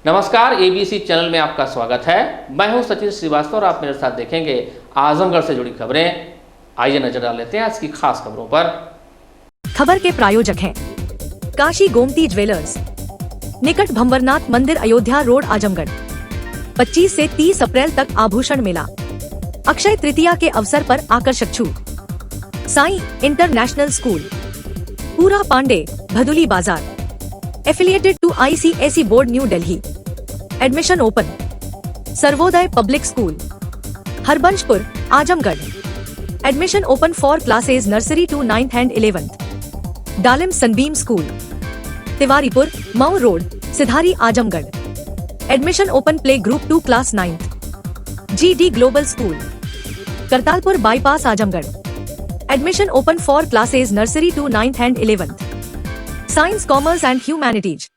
नमस्कार, ABC channel में आपका स्वागत है। मैं हूं सचिन श्रीवास्तव और आप मेरे साथ देखेंगे आजमगढ़ से जुड़ी खबरें। आइए नजर डाल लेते हैं आज की खास खबरों पर। खबर के प्रायोजक हैं काशी गोमती ज्वेलर्स, निकट भंवरनाथ मंदिर, अयोध्या रोड, आजमगढ़। 25 से 30 अप्रैल तक आभूषण मेला, अक्षय तृतीया के अवसर पर आकर्षक छूट। साई इंटरनेशनल स्कूल, पूरा Pande, Bhaduli Bazar, affiliated to ICSE board, new Delhi. Admission open. Sarvodaya public school, Harbanshpur, Azamgarh. Admission open for classes nursery to 9th and 11th। Dalim Sunbeam school, Tiwaripur, Mau road, Sidhari, Azamgarh. Admission open play group 2 class 9th। GD global school, Kartalpur bypass, Azamgarh. Admission open for classes nursery to 9th and 11th। Science, commerce and humanities,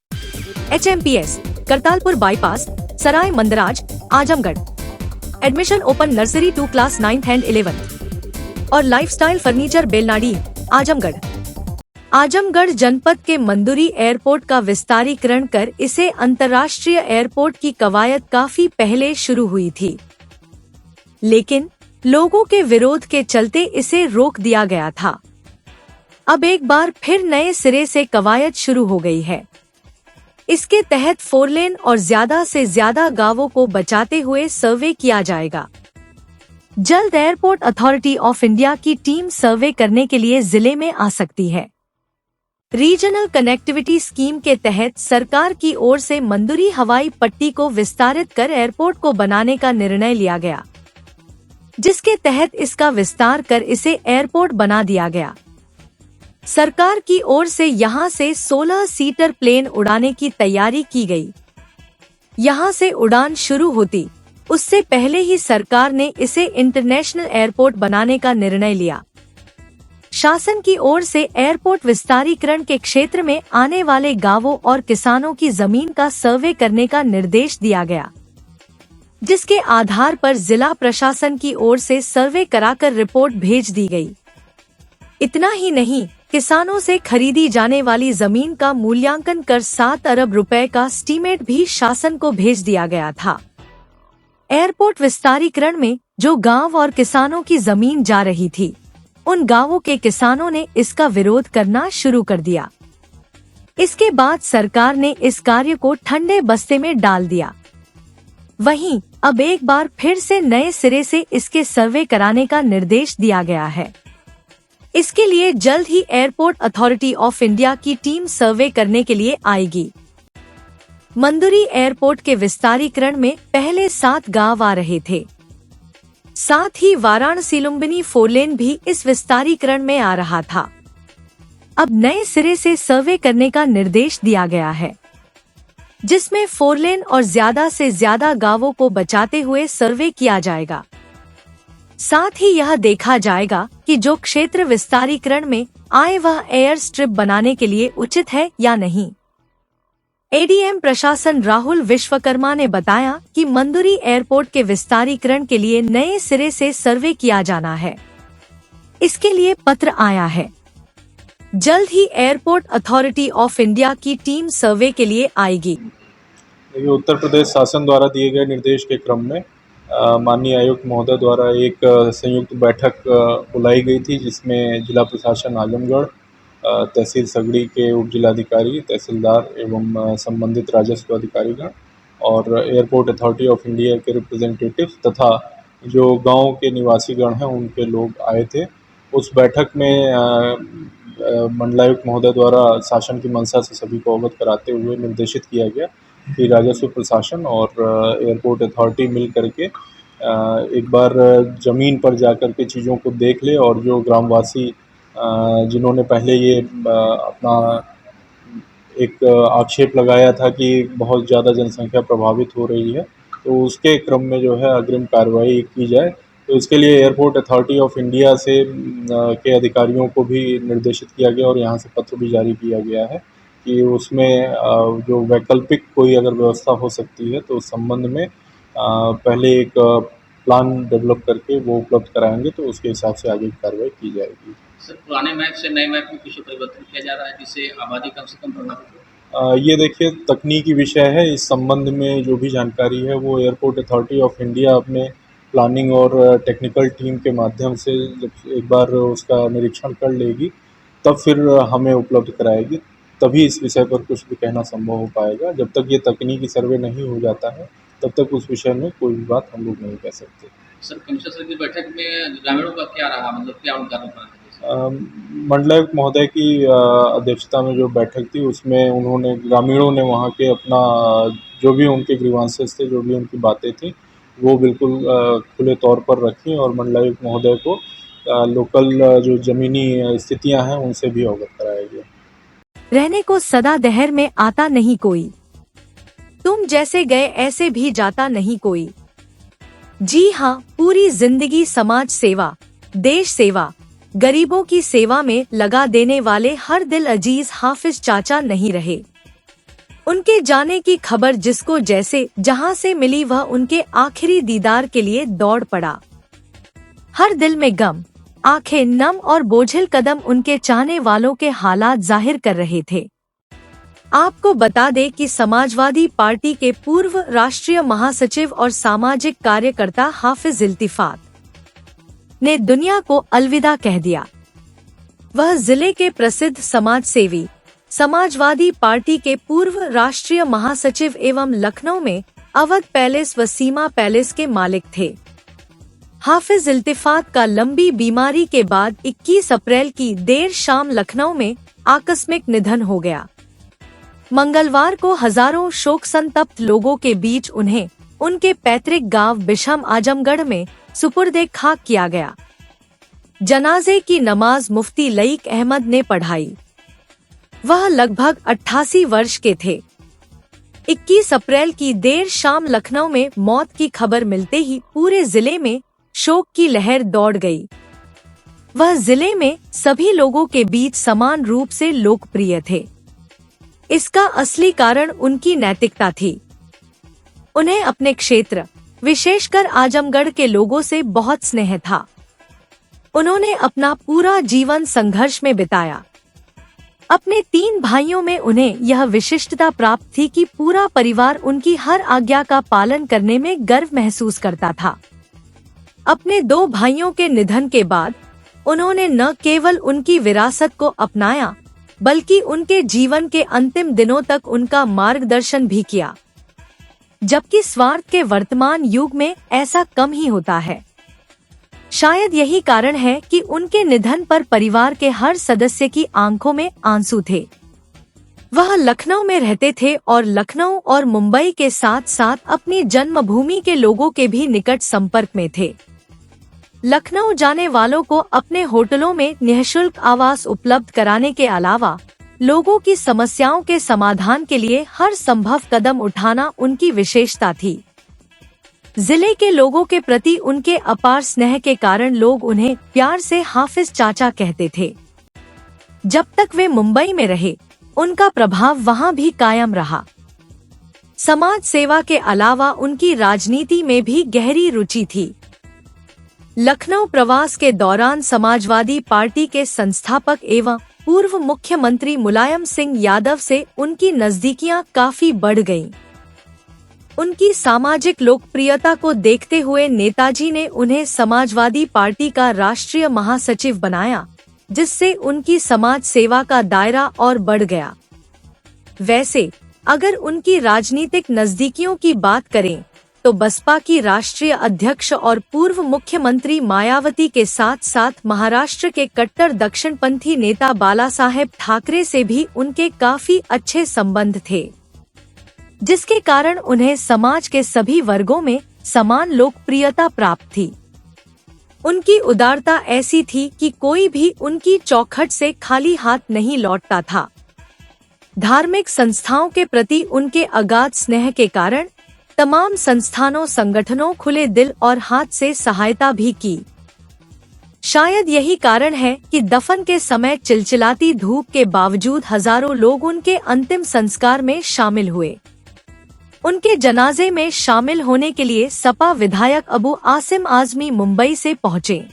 HMPS, Kartalpur bypass, Sarai Mandraj, Azamgarh. Admission open nursery to class 9th and 11th। और lifestyle furniture, Belnadi, Azamgarh. Azamgarh जनपद के मंदुरी airport का विस्तारीकरण कर इसे अंतर्राष्ट्रीय airport की कवायद काफी पहले शुरू हुई थी, लेकिन लोगों के विरोध के चलते इसे रोक दिया गया था। अब एक बार फिर नए सिरे से कवायद शुरू हो गई है। इसके तहत 4 लेन और ज्यादा से ज्यादा गांवों को बचाते हुए सर्वे किया जाएगा। जल्द एयरपोर्ट अथॉरिटी ऑफ इंडिया की टीम सर्वे करने के लिए जिले में आ सकती है। रीजनल कनेक्टिविटी स्कीम के तहत सरकार की ओर से मंदुरी हवाई पट्टी को विस्तारित कर एयरपोर्ट को बनाने का निर्णय लिया गया, जिसके तहत इसका विस्तार कर इसे एयरपोर्ट बना दिया गया। सरकार की ओर से यहां से 16 सीटर प्लेन उड़ाने की तैयारी की गई। यहां से उड़ान शुरू होती उससे पहले ही सरकार ने इसे इंटरनेशनल एयरपोर्ट बनाने का निर्णय लिया। शासन की ओर से एयरपोर्ट विस्तारीकरण के क्षेत्र में आने वाले गांवों और किसानों की जमीन का सर्वे करने का निर्देश दिया गया, जिसके आधार पर जिला प्रशासन की ओर से सर्वे कराकर रिपोर्ट भेज दी गई। इतना ही नहीं, किसानों से खरीदी जाने वाली जमीन का मूल्यांकन कर 7 अरब रुपए का एस्टीमेट भी शासन को भेज दिया गया था। एयरपोर्ट विस्तारीकरण में जो गांव और किसानों की जमीन जा रही थी, उन गांवों के किसानों ने इसका विरोध करना शुरू कर दिया। इसके बाद सरकार ने इस कार्य को ठंडे बस्ते में डाल दिया। वहीं अब एक बार फिर से नए सिरे से इसके सर्वे कराने का निर्देश दिया गया है। इसके लिए जल्द ही एयरपोर्ट अथॉरिटी ऑफ इंडिया की टीम सर्वे करने के लिए आएगी। मंदुरी एयरपोर्ट के विस्तारीकरण में पहले 7 गांव आ रहे थे। साथ ही वाराणसी लुम्बिनी 4 लेन भी इस विस्तारीकरण में आ रहा था। अब नए सिरे से सर्वे करने का निर्देश दिया गया है, जिसमें 4 लेन और ज्यादा से ज्यादा गांवों को बचाते हुए सर्वे किया जाएगा। साथ ही यह देखा जाएगा कि जो क्षेत्र विस्तारीकरण में आए वह एयर स्ट्रिप बनाने के लिए उचित है या नहीं। ADM प्रशासन राहुल विश्वकर्मा ने बताया कि मंदुरी एयरपोर्ट के विस्तारीकरण के लिए नए सिरे से सर्वे किया जाना है। इसके लिए पत्र आया है। जल्द ही एयरपोर्ट अथॉरिटी ऑफ इंडिया की टीम सर्वे के लिए आएगी। उत्तर प्रदेश शासन द्वारा दिए गए निर्देश के क्रम में माननीय आयुक्त महोदय द्वारा एक संयुक्त बैठक बुलाई गई थी, जिसमें जिला प्रशासन आजमगढ़, तहसील सगड़ी के उप जिलाधिकारी, तहसीलदार एवं संबंधित राजस्व अधिकारीगण और एयरपोर्ट अथॉरिटी ऑफ इंडिया के रिप्रेजेंटेटिव्स तथा जो गांव के निवासीगण हैं उनके लोग आए थे। उस बैठक में मंडलायुक्त महोदय द्वारा शासन की मंशा से सभी को अवगत कराते हुए निर्देशित किया गया कि राजस्व प्रशासन और एयरपोर्ट अथॉरिटी मिल करके एक बार ज़मीन पर जाकर के चीज़ों को देख ले और जो ग्रामवासी जिन्होंने पहले ये अपना एक आक्षेप लगाया था कि बहुत ज़्यादा जनसंख्या प्रभावित हो रही है, तो उसके क्रम में जो है अग्रिम कार्रवाई की जाए। तो इसके लिए एयरपोर्ट अथॉरिटी ऑफ इंडिया से के अधिकारियों को भी निर्देशित किया गया और यहाँ से पत्र भी जारी किया गया है कि उसमें जो वैकल्पिक कोई अगर व्यवस्था हो सकती है तो उस संबंध में पहले एक प्लान डेवलप करके वो उपलब्ध कराएंगे, तो उसके हिसाब से आगे की कार्रवाई की जाएगी। सर, पुराने मैप से नए मैप में कुछ परिवर्तन किया जा रहा है जिससे आबादी कम से कम प्रभावित हो? ये देखिए तकनीकी विषय है, इस संबंध में जो भी जानकारी है वो एयरपोर्ट अथॉरिटी ऑफ इंडिया अपने प्लानिंग और टेक्निकल टीम के माध्यम से जब एक बार उसका निरीक्षण कर लेगी, तब फिर हमें उपलब्ध कराएगी। तभी इस विषय पर कुछ भी कहना संभव हो पाएगा। जब तक ये तकनीकी सर्वे नहीं हो जाता है, तब तक उस विषय में कोई भी बात हम लोग नहीं कह सकते। सर, कमिश्नर सर की बैठक में ग्रामीणों का क्या रहा, मतलब क्या उनका रुख रहा? मंडलायुक्त महोदय की अध्यक्षता में जो बैठक थी उसमें उन्होंने ग्रामीणों ने वहाँ के अपना जो भी उनके ग्रीवांसेस थे, जो भी उनकी बातें थी, वो बिल्कुल खुले तौर पर रखी और मंडलायुक्त महोदय को लोकल जो ज़मीनी स्थितियाँ हैं उनसे भी अवगत कराया गया। रहने को सदा दहर में आता नहीं कोई, तुम जैसे गए ऐसे भी जाता नहीं कोई। जी हाँ, पूरी जिंदगी समाज सेवा, देश सेवा, गरीबों की सेवा में लगा देने वाले हर दिल अजीज हाफिज चाचा नहीं रहे। उनके जाने की खबर जिसको जैसे जहां से मिली वह उनके आखिरी दीदार के लिए दौड़ पड़ा। हर दिल में गम, आंखें नम और बोझिल कदम उनके चाहने वालों के हालात जाहिर कर रहे थे। आपको बता दें कि समाजवादी पार्टी के पूर्व राष्ट्रीय महासचिव और सामाजिक कार्यकर्ता हाफिज इल्तिफात ने दुनिया को अलविदा कह दिया। वह जिले के प्रसिद्ध समाज सेवी, समाजवादी पार्टी के पूर्व राष्ट्रीय महासचिव एवं लखनऊ में अवध पैलेस व सीमा पैलेस के मालिक थे। हाफिज इल्तिफात का लंबी बीमारी के बाद 21 अप्रैल की देर शाम लखनऊ में आकस्मिक निधन हो गया। मंगलवार को हजारों शोक संतप्त लोगों के बीच उन्हें उनके पैतृक गांव बिशम आजमगढ़ में सुपुर्दे खाक किया गया। जनाजे की नमाज मुफ्ती लईक अहमद ने पढ़ाई। वह लगभग 88 वर्ष के थे। 21 अप्रैल की देर शाम लखनऊ में मौत की खबर मिलते ही पूरे जिले में शोक की लहर दौड़ गई। वह जिले में सभी लोगों के बीच समान रूप से लोकप्रिय थे। इसका असली कारण उनकी नैतिकता थी। उन्हें अपने क्षेत्र, विशेषकर आजमगढ़ के लोगों से बहुत स्नेह था। उन्होंने अपना पूरा जीवन संघर्ष में बिताया। अपने 3 भाइयों में उन्हें यह विशिष्टता प्राप्त थी कि पूरा परिवार उनकी हर आज्ञा का पालन करने में गर्व महसूस करता था। अपने 2 भाइयों के निधन के बाद उन्होंने न केवल उनकी विरासत को अपनाया, बल्कि उनके जीवन के अंतिम दिनों तक उनका मार्गदर्शन भी किया। जबकि स्वार्थ के वर्तमान युग में ऐसा कम ही होता है। शायद यही कारण है कि उनके निधन पर परिवार के हर सदस्य की आंखों में आंसू थे। वह लखनऊ में रहते थे और लखनऊ और मुंबई के साथ साथ अपनी जन्मभूमि के लोगों के भी निकट संपर्क में थे। लखनऊ जाने वालों को अपने होटलों में निःशुल्क आवास उपलब्ध कराने के अलावा लोगों की समस्याओं के समाधान के लिए हर संभव कदम उठाना उनकी विशेषता थी। जिले के लोगों के प्रति उनके अपार स्नेह के कारण लोग उन्हें प्यार से हाफिज चाचा कहते थे। जब तक वे मुंबई में रहे, उनका प्रभाव वहां भी कायम रहा। समाज सेवा के अलावा उनकी राजनीति में भी गहरी रुचि थी। लखनऊ प्रवास के दौरान समाजवादी पार्टी के संस्थापक एवं पूर्व मुख्यमंत्री मुलायम सिंह यादव से उनकी नजदीकियां काफी बढ़ गईं। उनकी सामाजिक लोकप्रियता को देखते हुए नेताजी ने उन्हें समाजवादी पार्टी का राष्ट्रीय महासचिव बनाया, जिससे उनकी समाज सेवा का दायरा और बढ़ गया। वैसे अगर उनकी राजनीतिक नजदीकियों की बात करें तो बसपा की राष्ट्रीय अध्यक्ष और पूर्व मुख्यमंत्री मायावती के साथ साथ महाराष्ट्र के कट्टर दक्षिणपंथी नेता बाला साहेब ठाकरे से भी उनके काफी अच्छे संबंध थे, जिसके कारण उन्हें समाज के सभी वर्गों में समान लोकप्रियता प्राप्त थी। उनकी उदारता ऐसी थी कि कोई भी उनकी चौखट से खाली हाथ नहीं लौटता था। धार्मिक संस्थाओं के प्रति उनके अगाध स्नेह के कारण तमाम संस्थानों संगठनों खुले दिल और हाथ से सहायता भी की। शायद यही कारण है कि दफन के समय चिलचिलाती धूप के बावजूद हजारों लोग उनके अंतिम संस्कार में शामिल हुए। उनके जनाजे में शामिल होने के लिए सपा विधायक अबू आसिम आजमी मुंबई से पहुंचे।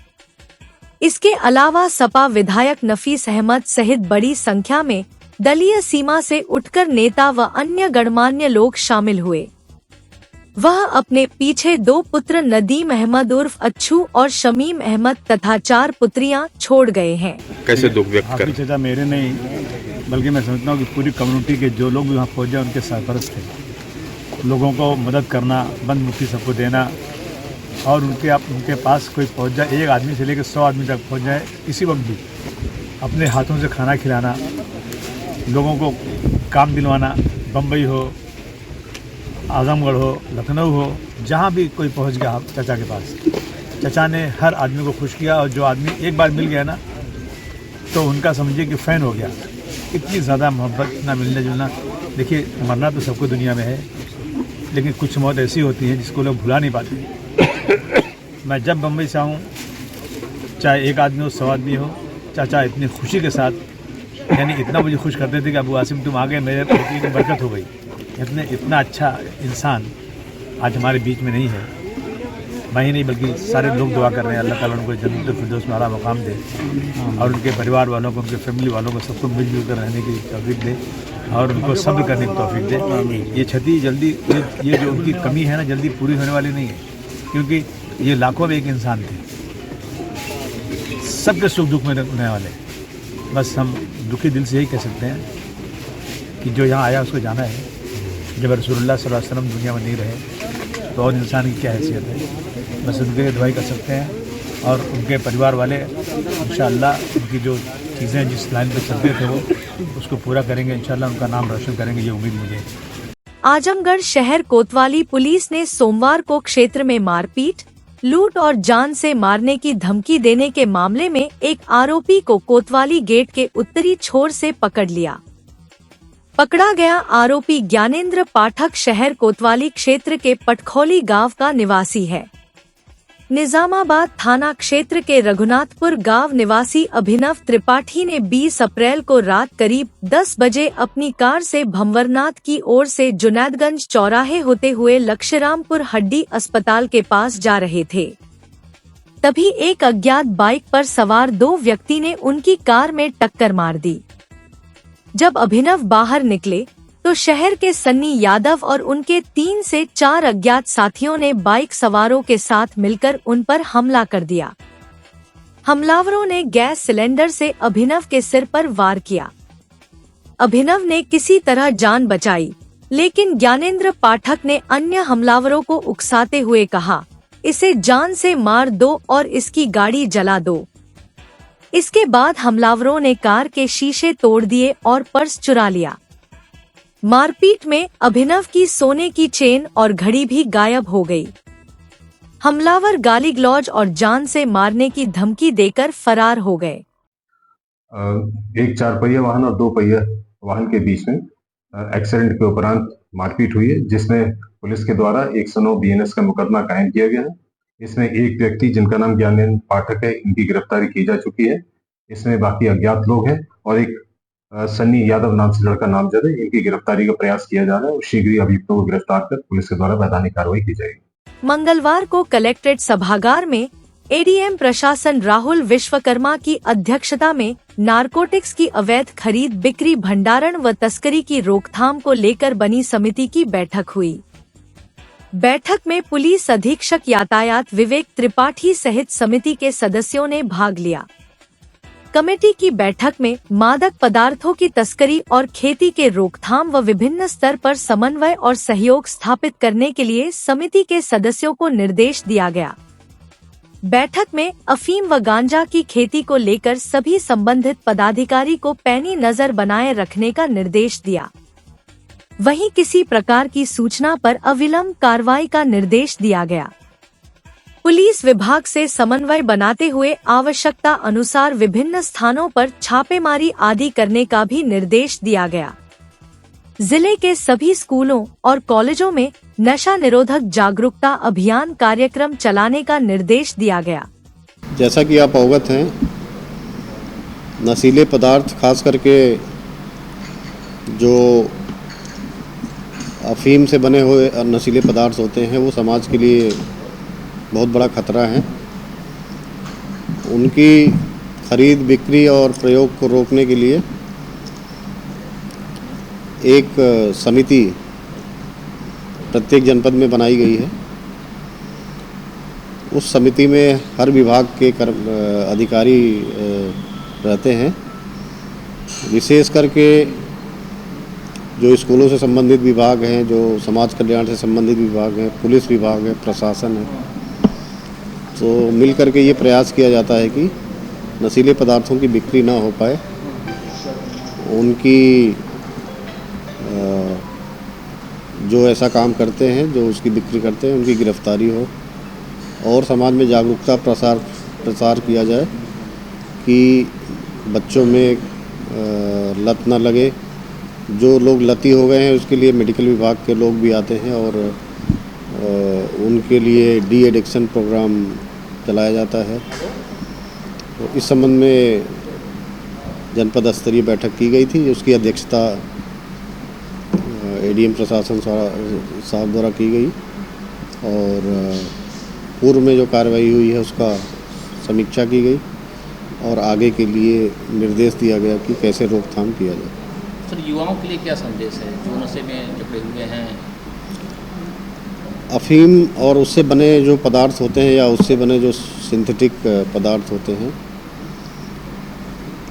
इसके अलावा सपा विधायक नफीस अहमद सहित बड़ी संख्या में दलीय सीमा से उठकर नेता व अन्य गणमान्य लोग शामिल हुए। वह अपने पीछे 2 पुत्र नदीम अहमद उर्फ अच्छू और शमीम अहमद तथा 4 पुत्रियां छोड़ गए हैं। कैसे दुख व्यक्त कर? चचा मेरे नहीं, बल्कि मैं समझता हूँ कि पूरी कम्युनिटी के जो लोग भी वहाँ पहुँच जाए उनके सरपरस्त थे। लोगों को मदद करना, बंद मुट्ठी सबको देना, और उनके पास कोई पहुँच जाए, 1 आदमी से लेकर 100 आदमी तक पहुँच जाए, किसी वक्त भी अपने हाथों से खाना खिलाना, लोगों को काम दिलवाना, बम्बई हो, आजमगढ़ हो, लखनऊ हो, जहाँ भी कोई पहुँच गया चचा के पास, चचा ने हर आदमी को खुश किया। और जो आदमी एक बार मिल गया ना, तो उनका समझिए कि फ़ैन हो गया। इतनी ज़्यादा मोहब्बत, इतना मिलना जुलना। देखिए, मरना तो सबको दुनिया में है, लेकिन कुछ मौत ऐसी होती है जिसको लोग भुला नहीं पाते। मैं जब बम्बई से आऊँ, चाहे 1 आदमी हो, 100 आदमी हो, चाचा इतनी खुशी के साथ, यानी इतना मुझे खुश करते थे कि अबू आसिम तुम आ गए, मेरे प्रति की बरकत हो गई। इतना अच्छा इंसान आज हमारे बीच में नहीं है। मैं ही नहीं बल्कि सारे लोग दुआ कर रहे हैं अल्लाह ताला उनको जन्नत फिरदौस में आला मकाम दे, और उनके परिवार वालों को, उनके फैमिली वालों को, सबको मिलजुल कर रहने की तौफीक दे, और उनको सब्र करने की तौफीक दे। ये क्षति जल्दी, ये जो उनकी कमी है ना, जल्दी पूरी होने वाली नहीं है, क्योंकि ये लाखों में एक इंसान थे, सबके सुख दुख में रहने वाले। बस हम दुखी दिल से यही कह सकते हैं कि जो यहाँ आया उसको जाना है। जब रसूलुल्लाह सल्लल्लाहु अलैहि वसल्लम दुनिया में नहीं रहे तो और इंसान की क्या हैसियत है। बस उनके लिए दुआई कर सकते हैं, और उनके परिवार वाले इंशाअल्लाह उनकी जो चीज़ें जिस लाइन पर चलते थे वो उसको पूरा करेंगे, इंशाअल्लाह उनका नाम रोशन करेंगे, ये उम्मीद मुझे। आजमगढ़ शहर कोतवाली पुलिस ने सोमवार को क्षेत्र में मारपीट, लूट और जान से मारने की धमकी देने के मामले में एक आरोपी को कोतवाली गेट के उत्तरी छोर से पकड़ लिया। पकड़ा गया आरोपी ज्ञानेंद्र पाठक शहर कोतवाली क्षेत्र के पटखौली गांव का निवासी है। निजामाबाद थाना क्षेत्र के रघुनाथपुर गांव निवासी अभिनव त्रिपाठी ने 20 अप्रैल को रात करीब 10 बजे अपनी कार से भंवरनाथ की ओर से जुनैदगंज चौराहे होते हुए लक्ष्यरामपुर हड्डी अस्पताल के पास जा रहे थे। तभी एक अज्ञात बाइक पर सवार 2 व्यक्ति ने उनकी कार में टक्कर मार दी। जब अभिनव बाहर निकले तो शहर के सन्नी यादव और उनके 3 से 4 अज्ञात साथियों ने बाइक सवारों के साथ मिलकर उन पर हमला कर दिया। हमलावरों ने गैस सिलेंडर से अभिनव के सिर पर वार किया। अभिनव ने किसी तरह जान बचाई, लेकिन ज्ञानेंद्र पाठक ने अन्य हमलावरों को उकसाते हुए कहा, इसे जान से मार दो और इसकी गाड़ी जला दो। इसके बाद हमलावरों ने कार के शीशे तोड़ दिए और पर्स चुरा लिया। मारपीट में अभिनव की सोने की चेन और घड़ी भी गायब हो गई। हमलावर गाली गलौज और जान से मारने की धमकी देकर फरार हो गए। एक 4 पहिया वाहन और 2 पहिया वाहन के बीच में एक्सीडेंट के उपरांत मारपीट हुई है, जिसमें पुलिस के द्वारा 109 BNS का मुकदमा कायम किया गया है। इसमें एक व्यक्ति जिनका नाम ज्ञानेंद्र पाठक है, इनकी गिरफ्तारी की जा चुकी है। इसमें बाकी अज्ञात लोग हैं और एक सन्नी यादव नाम से लड़का नामजद है, इनकी गिरफ्तारी का प्रयास किया जा रहा है और शीघ्र ही अभियुक्तों को गिरफ्तार कर पुलिस के द्वारा वैधानिक कार्रवाई की जाएगी। मंगलवार को कलेक्ट्रेट सभागार में ADM प्रशासन राहुल विश्वकर्मा की अध्यक्षता में नारकोटिक्स की अवैध खरीद, बिक्री, भंडारण व तस्करी की रोकथाम को लेकर बनी समिति की बैठक हुई। बैठक में पुलिस अधीक्षक यातायात विवेक त्रिपाठी सहित समिति के सदस्यों ने भाग लिया। कमेटी की बैठक में मादक पदार्थों की तस्करी और खेती के रोकथाम व विभिन्न स्तर पर समन्वय और सहयोग स्थापित करने के लिए समिति के सदस्यों को निर्देश दिया गया। बैठक में अफीम व गांजा की खेती को लेकर सभी संबंधित पदाधिकारी को पैनी नजर बनाए रखने का निर्देश दिया। वहीं किसी प्रकार की सूचना पर अविलंब कार्रवाई का निर्देश दिया गया। पुलिस विभाग से समन्वय बनाते हुए आवश्यकता अनुसार विभिन्न स्थानों पर छापेमारी आदि करने का भी निर्देश दिया गया। जिले के सभी स्कूलों और कॉलेजों में नशा निरोधक जागरूकता अभियान कार्यक्रम चलाने का निर्देश दिया गया। जैसा कि आप अवगत हैं, नशीले पदार्थ खास करके जो अफीम से बने हुए नशीले पदार्थ होते हैं वो समाज के लिए बहुत बड़ा खतरा है। उनकी खरीद, बिक्री और प्रयोग को रोकने के लिए एक समिति प्रत्येक जनपद में बनाई गई है। उस समिति में हर विभाग के अधिकारी रहते हैं। विशेष करके जो स्कूलों से संबंधित विभाग हैं, जो समाज कल्याण से संबंधित विभाग हैं, पुलिस विभाग है, प्रशासन है, तो मिल करके ये प्रयास किया जाता है कि नशीले पदार्थों की बिक्री ना हो पाए, उनकी जो ऐसा काम करते हैं, जो उसकी बिक्री करते हैं, उनकी गिरफ्तारी हो और समाज में जागरूकता प्रसार किया जाए कि बच्चों में लत न लगे। जो लोग लती हो गए हैं उसके लिए मेडिकल विभाग के लोग भी आते हैं और उनके लिए डी एडिक्शन प्रोग्राम चलाया जाता है। तो इस संबंध में जनपद स्तरीय बैठक की गई थी, उसकी अध्यक्षता एडीएम प्रशासन साहब द्वारा की गई और पूर्व में जो कार्रवाई हुई है उसका समीक्षा की गई और आगे के लिए निर्देश दिया गया कि कैसे रोकथाम किया जाए। सर, युवाओं के लिए क्या संदेश है जो नशे में जकड़े हुए हैं? अफीम और उससे बने जो पदार्थ होते हैं या उससे बने जो सिंथेटिक पदार्थ होते हैं,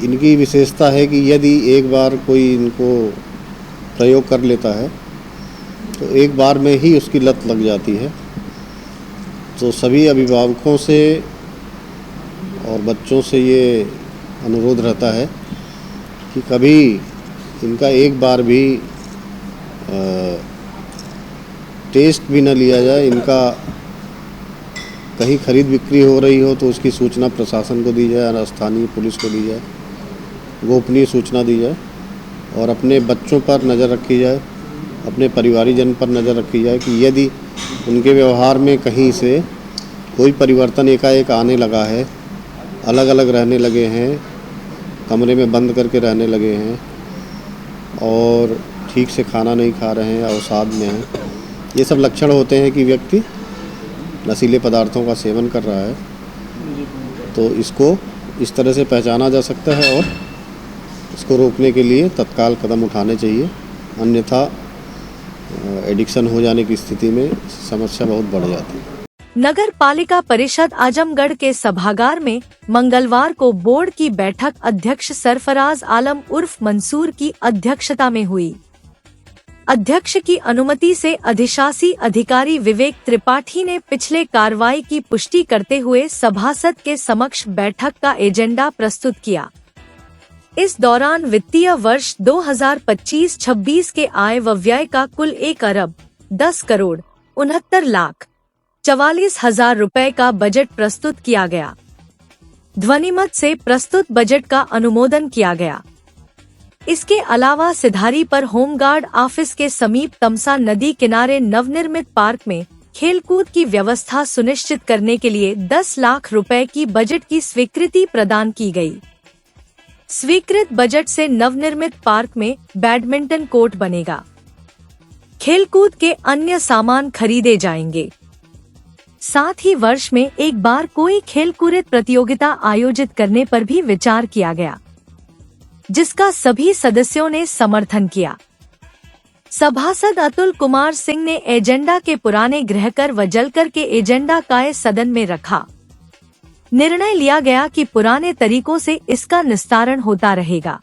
इनकी विशेषता है कि यदि एक बार कोई इनको प्रयोग कर लेता है तो एक बार में ही उसकी लत लग जाती है। तो सभी अभिभावकों से और बच्चों से ये अनुरोध रहता है कि कभी इनका एक बार भी टेस्ट भी न लिया जाए। इनका कहीं खरीद बिक्री हो रही हो तो उसकी सूचना प्रशासन को दी जाए, स्थानीय पुलिस को दी जाए, गोपनीय सूचना दी जाए और अपने बच्चों पर नज़र रखी जाए, अपने परिवारीजन पर नज़र रखी जाए कि यदि उनके व्यवहार में कहीं से कोई परिवर्तन एकाएक आने लगा है, अलग अलग रहने लगे हैं, कमरे में बंद करके रहने लगे हैं और ठीक से खाना नहीं खा रहे हैं, अवसाद में हैं, ये सब लक्षण होते हैं कि व्यक्ति नशीले पदार्थों का सेवन कर रहा है। तो इसको इस तरह से पहचाना जा सकता है और इसको रोकने के लिए तत्काल कदम उठाने चाहिए, अन्यथा एडिक्शन हो जाने की स्थिति में समस्या बहुत बढ़ जाती है। नगर पालिका परिषद आजमगढ़ के सभागार में मंगलवार को बोर्ड की बैठक अध्यक्ष सरफराज आलम उर्फ मंसूर की अध्यक्षता में हुई। अध्यक्ष की अनुमति से अधिशासी अधिकारी विवेक त्रिपाठी ने पिछले कार्रवाई की पुष्टि करते हुए सभासद के समक्ष बैठक का एजेंडा प्रस्तुत किया। इस दौरान वित्तीय वर्ष 2025-26 के आय व व्यय का कुल 1,10,69,44,44,000 रुपए का बजट प्रस्तुत किया गया। ध्वनिमत से प्रस्तुत बजट का अनुमोदन किया गया। इसके अलावा सिधारी पर होमगार्ड ऑफिस के समीप तमसा नदी किनारे नवनिर्मित पार्क में खेलकूद की व्यवस्था सुनिश्चित करने के लिए 10 लाख रुपए की बजट की स्वीकृति प्रदान की गई। स्वीकृत बजट से नवनिर्मित पार्क में बैडमिंटन कोर्ट बनेगा। खेलकूद के अन्य सामान खरीदे जाएंगे। साथ ही वर्ष में एक बार कोई खेलकूद प्रतियोगिता आयोजित करने पर भी विचार किया गया, जिसका सभी सदस्यों ने समर्थन किया। सभासद अतुल कुमार सिंह ने एजेंडा के पुराने गृहकर व जलकर के एजेंडा का सदन में रखा। निर्णय लिया गया कि पुराने तरीकों से इसका निस्तारण होता रहेगा।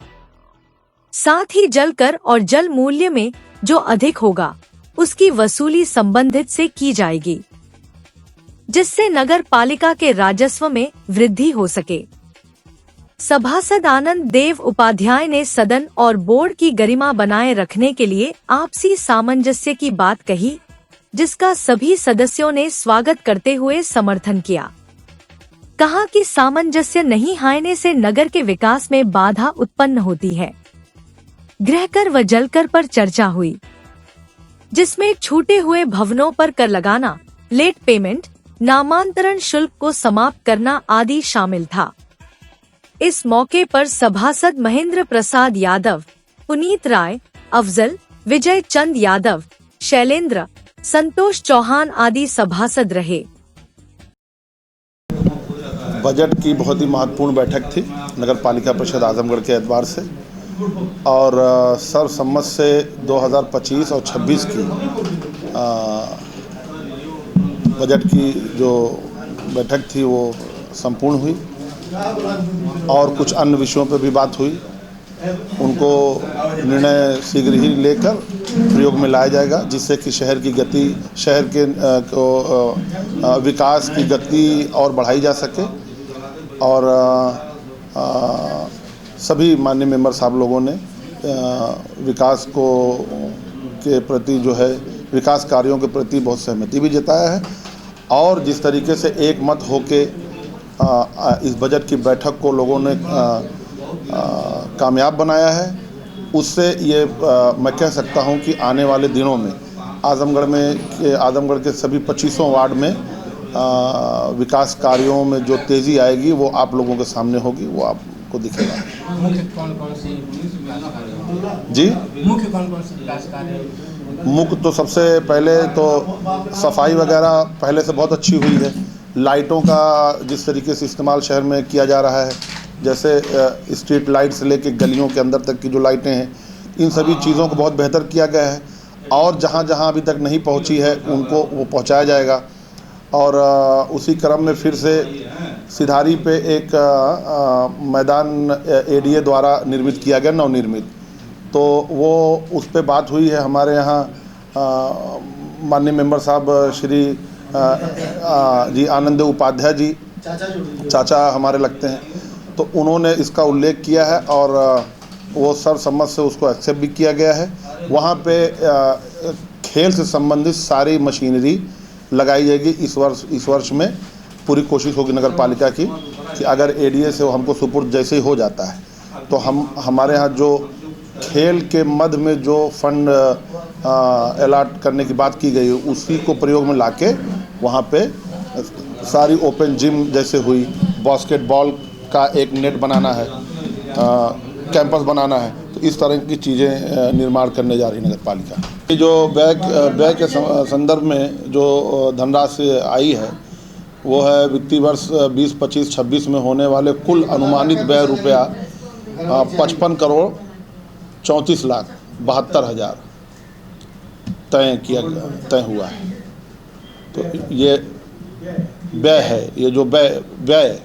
साथ ही जलकर और जल मूल्य में जो अधिक होगा उसकी वसूली संबंधित से की जाएगी, जिससे नगर पालिका के राजस्व में वृद्धि हो सके। सभासद आनंद देव उपाध्याय ने सदन और बोर्ड की गरिमा बनाए रखने के लिए आपसी सामंजस्य की बात कही, जिसका सभी सदस्यों ने स्वागत करते हुए समर्थन किया। कहा कि सामंजस्य नहीं हारने से नगर के विकास में बाधा उत्पन्न होती है। गृहकर व जलकर पर चर्चा हुई, जिसमें छूटे हुए भवनों पर कर लगाना, लेट पेमेंट, नामांतरण शुल्क को समाप्त करना आदि शामिल था। इस मौके पर सभासद महेंद्र प्रसाद यादव, पुनीत राय, अफजल, विजय चंद यादव, शैलेंद्र, संतोष चौहान आदि सभासद रहे। बजट की बहुत ही महत्वपूर्ण बैठक थी नगर पालिका परिषद आजमगढ़ के एतबार से। और सर्वसम्मत से 2025 और 26 की बजट की जो बैठक थी वो संपूर्ण हुई और कुछ अन्य विषयों पर भी बात हुई। उनको निर्णय शीघ्र ही लेकर प्रयोग में लाया जाएगा, जिससे कि शहर की गति, शहर के विकास की गति और बढ़ाई जा सके। और सभी माननीय मेंबर साहब लोगों ने विकास के प्रति जो है विकास कार्यों के प्रति बहुत सहमति भी जताया है और जिस तरीके से एक मत होके इस बजट की बैठक को लोगों ने कामयाब बनाया है, उससे ये मैं कह सकता हूँ कि आने वाले दिनों में आजमगढ़ के सभी 25 वार्ड में विकास कार्यों में जो तेज़ी आएगी वो आप लोगों के सामने होगी, वो आपको दिखेगा। मुख्य कौन-कौन सी विकास कार्य जी, मुख्य कौन-कौन सी विकास कार्य? मुख्य तो सबसे पहले तो सफाई वगैरह पहले से बहुत अच्छी हुई है। लाइटों का जिस तरीके से इस्तेमाल शहर में किया जा रहा है, जैसे स्ट्रीट लाइट से लेके गलियों के अंदर तक की जो लाइटें हैं, इन सभी चीज़ों को बहुत बेहतर किया गया है और जहाँ जहाँ अभी तक नहीं पहुँची है उनको वो पहुँचाया जाएगा। और उसी क्रम में फिर से सिधारी पे एक मैदान एडीए द्वारा निर्मित किया गया, नवनिर्मित, तो वो उस पे बात हुई है। हमारे यहाँ माननीय मेंबर साहब श्री जी आनंद उपाध्याय जी, चाचा हमारे लगते हैं, तो उन्होंने इसका उल्लेख किया है और वो सर्वसम्मत से उसको एक्सेप्ट भी किया गया है। वहाँ पे खेल से संबंधित सारी मशीनरी लगाई जाएगी। इस वर्ष में पूरी कोशिश होगी नगर पालिका की कि अगर एडीए से हमको सुपुर्द जैसे ही हो जाता है तो हमारे यहाँ जो खेल के मद में जो फंड अलॉट करने की बात की गई है उसी को प्रयोग में लाके वहाँ पे सारी ओपन जिम जैसे हुई, बास्केटबॉल का एक नेट बनाना है, कैंपस बनाना है, तो इस तरह की चीज़ें निर्माण करने जा रही नगर पालिका। ये जो व्यय के संदर्भ में जो धनराशि आई है वो है वित्तीय वर्ष 2025-26 में होने वाले कुल अनुमानित व्यय रुपया 55,34,72,000 तय हुआ है। तो ये व्यय है, ये जो व्यय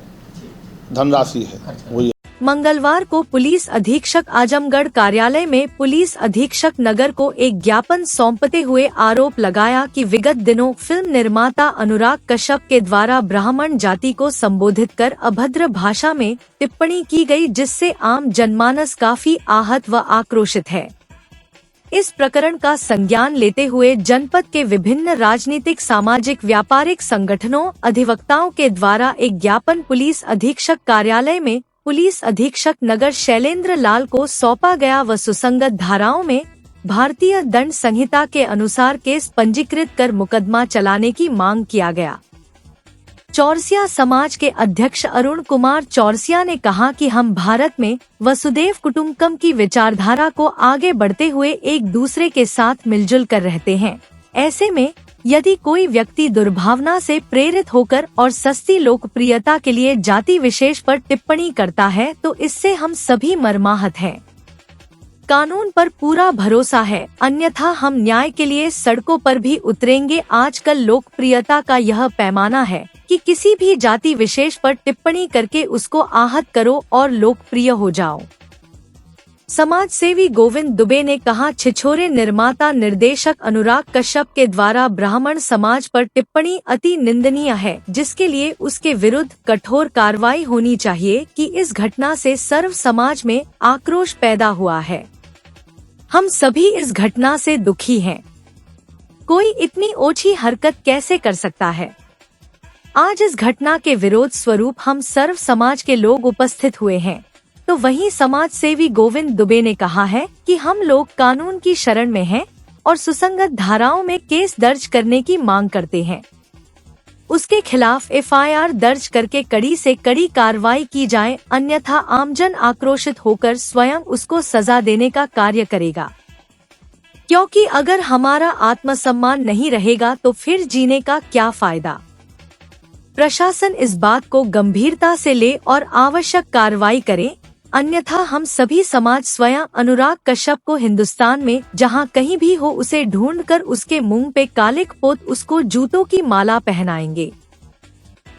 धनराशि है वो ये। मंगलवार को पुलिस अधीक्षक आजमगढ़ कार्यालय में पुलिस अधीक्षक नगर को एक ज्ञापन सौंपते हुए आरोप लगाया कि विगत दिनों फिल्म निर्माता अनुराग कश्यप के द्वारा ब्राह्मण जाति को संबोधित कर अभद्र भाषा में टिप्पणी की गई, जिससे आम जनमानस काफी आहत व आक्रोशित है। इस प्रकरण का संज्ञान लेते हुए जनपद के विभिन्न राजनीतिक, सामाजिक, व्यापारिक संगठनों, अधिवक्ताओं के द्वारा एक ज्ञापन पुलिस अधीक्षक कार्यालय में पुलिस अधीक्षक नगर शैलेंद्र लाल को सौंपा गया व सुसंगत धाराओं में भारतीय दंड संहिता के अनुसार केस पंजीकृत कर मुकदमा चलाने की मांग किया गया। चौरसिया समाज के अध्यक्ष अरुण कुमार चौरसिया ने कहा कि हम भारत में वसुदेव कुटुंबकम की विचारधारा को आगे बढ़ते हुए एक दूसरे के साथ मिलजुल कर रहते हैं। ऐसे में यदि कोई व्यक्ति दुर्भावना से प्रेरित होकर और सस्ती लोकप्रियता के लिए जाति विशेष पर टिप्पणी करता है तो इससे हम सभी मर्माहत हैं। कानून पर पूरा भरोसा है, अन्यथा हम न्याय के लिए सड़कों पर भी उतरेंगे। आजकल लोकप्रियता का यह पैमाना है कि किसी भी जाति विशेष पर टिप्पणी करके उसको आहत करो और लोकप्रिय हो जाओ। समाज सेवी गोविंद दुबे ने कहा, छिछोरे निर्माता निर्देशक अनुराग कश्यप के द्वारा ब्राह्मण समाज पर टिप्पणी अति निंदनीय है, जिसके लिए उसके विरुद्ध कठोर कार्रवाई होनी चाहिए कि इस घटना से सर्व समाज में आक्रोश पैदा हुआ है। हम सभी इस घटना से दुखी हैं। कोई इतनी ओछी हरकत कैसे कर सकता है? आज इस घटना के विरोध स्वरूप हम सर्व समाज के लोग उपस्थित हुए हैं। तो वहीं समाज सेवी गोविंद दुबे ने कहा है कि हम लोग कानून की शरण में हैं और सुसंगत धाराओं में केस दर्ज करने की मांग करते हैं। उसके खिलाफ एफआईआर दर्ज करके कड़ी से कड़ी कार्रवाई की जाए, अन्यथा आमजन आक्रोशित होकर स्वयं उसको सजा देने का कार्य करेगा। क्योंकि अगर हमारा आत्मसम्मान नहीं रहेगा तो फिर जीने का क्या फायदा। प्रशासन इस बात को गंभीरता से ले और आवश्यक कार्रवाई करे। अन्यथा हम सभी समाज स्वयं अनुराग कश्यप को हिंदुस्तान में जहां कहीं भी हो उसे ढूंढकर उसके मुंह पे कालिक पोत उसको जूतों की माला पहनाएंगे।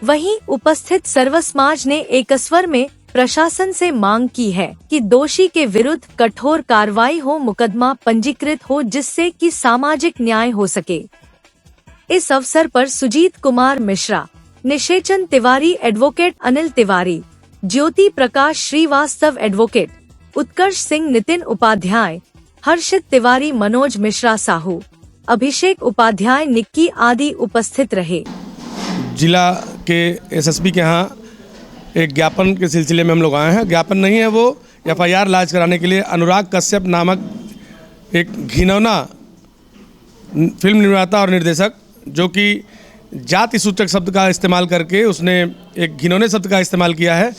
वहीं उपस्थित सर्व समाज ने एक स्वर में प्रशासन से मांग की है कि दोषी के विरुद्ध कठोर कार्रवाई हो, मुकदमा पंजीकृत हो, जिससे कि सामाजिक न्याय हो सके। इस अवसर पर सुजीत कुमार मिश्रा, निशेचन तिवारी, एडवोकेट अनिल तिवारी, ज्योति प्रकाश श्रीवास्तव एडवोकेट, उत्कर्ष सिंह, नितिन उपाध्याय, हर्षित तिवारी, मनोज मिश्रा साहू, अभिषेक उपाध्याय, निक्की आदि उपस्थित रहे। जिला के एसएसपी के यहाँ एक ज्ञापन के सिलसिले में हम लोग आए हैं। ज्ञापन नहीं है, वो एफआईआर लाज कराने के लिए अनुराग कश्यप नामक एक घिनौना फिल्म निर्माता और निर्देशक, जो कि जाति सूचक शब्द का इस्तेमाल करके उसने एक घिनौने शब्द का इस्तेमाल किया है।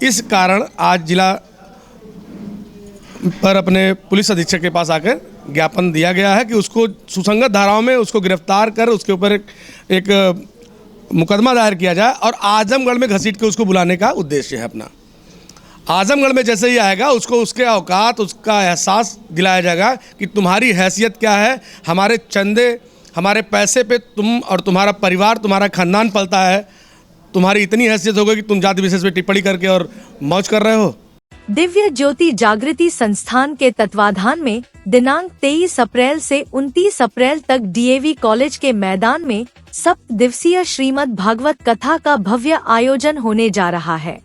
इस कारण आज जिला पर अपने पुलिस अधीक्षक के पास आकर ज्ञापन दिया गया है कि उसको सुसंगत धाराओं में उसको गिरफ्तार कर उसके ऊपर एक मुकदमा दायर किया जाए और आजमगढ़ में घसीट के उसको बुलाने का उद्देश्य है अपना। आजमगढ़ में जैसे ही आएगा उसको उसके औकात, उसका एहसास दिलाया जाएगा कि तुम्हारी हैसियत क्या है, हमारे चंदे, हमारे पैसे पे तुम और तुम्हारा परिवार, तुम्हारा खानदान पलता है, तुम्हारी इतनी हैसियत होगी कि तुम जाति विशेष पे टिप्पणी करके और मौज कर रहे हो। दिव्य ज्योति जागृति संस्थान के तत्वाधान में दिनांक 23 अप्रैल से 29 अप्रैल तक डीएवी कॉलेज के मैदान में 7 दिवसीय श्रीमद् भागवत कथा का भव्य आयोजन होने जा रहा है।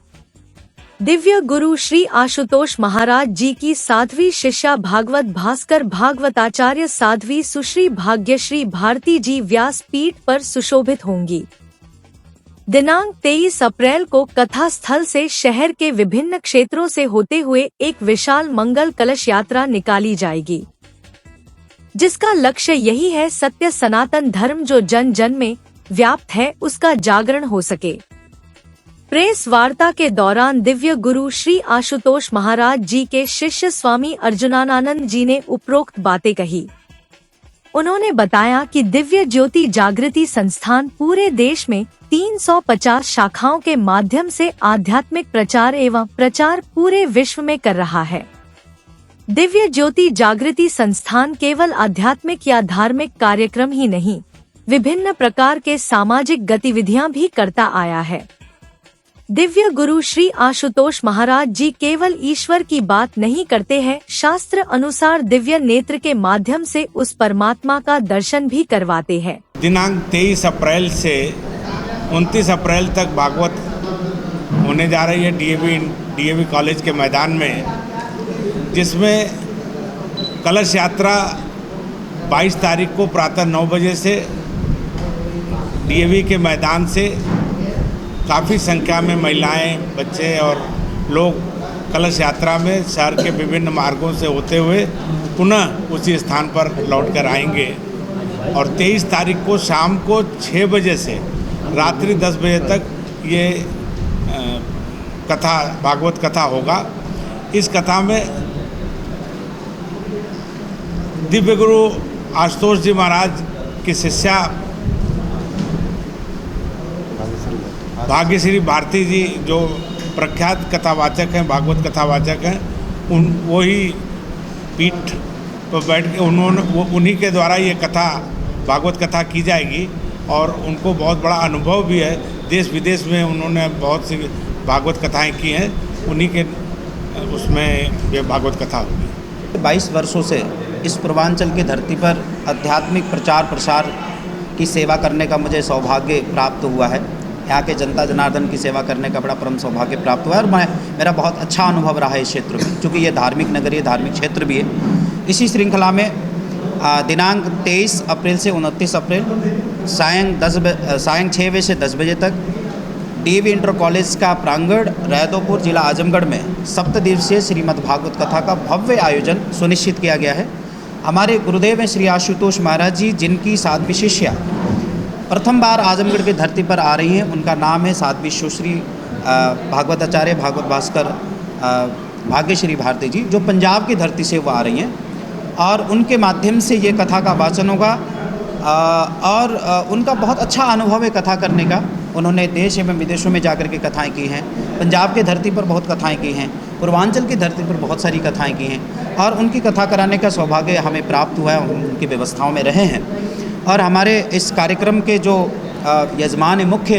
दिव्य गुरु श्री आशुतोष महाराज जी की साध्वी शिष्या भागवत भास्कर भागवताचार्य साध्वी सुश्री भाग्यश्री भारती जी व्यास पीठ पर सुशोभित होंगी। दिनांक 23 अप्रैल को कथा स्थल से शहर के विभिन्न क्षेत्रों से होते हुए एक विशाल मंगल कलश यात्रा निकाली जाएगी, जिसका लक्ष्य यही है सत्य सनातन धर्म जो जन जन में व्याप्त है उसका जागरण हो सके। प्रेस वार्ता के दौरान दिव्य गुरु श्री आशुतोष महाराज जी के शिष्य स्वामी अर्जुनानंद जी ने उपरोक्त बातें कही। उन्होंने बताया कि दिव्य ज्योति जागृति संस्थान पूरे देश में 350 शाखाओं के माध्यम से आध्यात्मिक प्रचार एवं प्रचार पूरे विश्व में कर रहा है। दिव्य ज्योति जागृति संस्थान केवल आध्यात्मिक या धार्मिक कार्यक्रम ही नहीं, विभिन्न प्रकार के सामाजिक गतिविधियां भी करता आया है। दिव्य गुरु श्री आशुतोष महाराज जी केवल ईश्वर की बात नहीं करते हैं, शास्त्र अनुसार दिव्य नेत्र के माध्यम से उस परमात्मा का दर्शन भी करवाते हैं। दिनांक 23 अप्रैल से 29 अप्रैल तक भागवत होने जा रही है डीएवी कॉलेज के मैदान में, जिसमें कलश यात्रा 22 तारीख को प्रातः 9 बजे से डीएवी के मैदान से काफ़ी संख्या में महिलाएं, बच्चे और लोग कलश यात्रा में शहर के विभिन्न मार्गों से होते हुए पुनः उसी स्थान पर लौटकर आएंगे। और 23 तारीख को शाम को 6 बजे से रात्रि 10 बजे तक ये कथा, भागवत कथा होगा। इस कथा में दिव्य गुरु आशुतोष जी महाराज की शिष्या भाग्यश्री भारती जी, जो प्रख्यात कथावाचक हैं, भागवत कथावाचक हैं, वही पीठ पर बैठ के उन्हीं के द्वारा ये कथा, भागवत कथा की जाएगी। और उनको बहुत बड़ा अनुभव भी है, देश विदेश में उन्होंने बहुत सी भागवत कथाएं की हैं, उन्हीं के उसमें ये भागवत कथा होगी। 22 वर्षों से इस पूर्वांचल की धरती पर आध्यात्मिक प्रचार प्रसार की सेवा करने का मुझे सौभाग्य प्राप्त हुआ है। यहाँ के जनता जनार्दन की सेवा करने का बड़ा परम सौभाग्य प्राप्त हुआ है और मेरा बहुत अच्छा अनुभव रहा है इस क्षेत्र में, क्योंकि ये धार्मिक नगरी है, धार्मिक क्षेत्र भी है। इसी श्रृंखला में दिनांक 23 अप्रैल से 29 अप्रैल सायं 6 बजे से 10 बजे तक डीएवी इंटर कॉलेज का प्रांगण रैदोपुर जिला आजमगढ़ में 7 दिवसीय श्रीमद् भागवत कथा का भव्य आयोजन सुनिश्चित किया गया है। हमारे गुरुदेव हैं श्री आशुतोष महाराज जी, जिनकी साध्वी शिष्या प्रथम बार आजमगढ़ की धरती पर आ रही हैं। उनका नाम है साध्वी सुश्री भागवताचार्य भागवत भास्कर भाग्यश्री भारती जी, जो पंजाब की धरती से वो आ रही हैं और उनके माध्यम से ये कथा का वाचन होगा। और उनका बहुत अच्छा अनुभव है कथा करने का। उन्होंने देश एवं विदेशों में जाकर के कथाएं की हैं, पंजाब के धरती पर बहुत कथाएं की हैं। पूर्वांचल की धरती पर बहुत सारी कथाएं की हैं और उनकी कथा कराने का सौभाग्य हमें प्राप्त हुआ है, हम उनकी व्यवस्थाओं में रहे हैं। और हमारे इस कार्यक्रम के जो यजमान है, मुख्य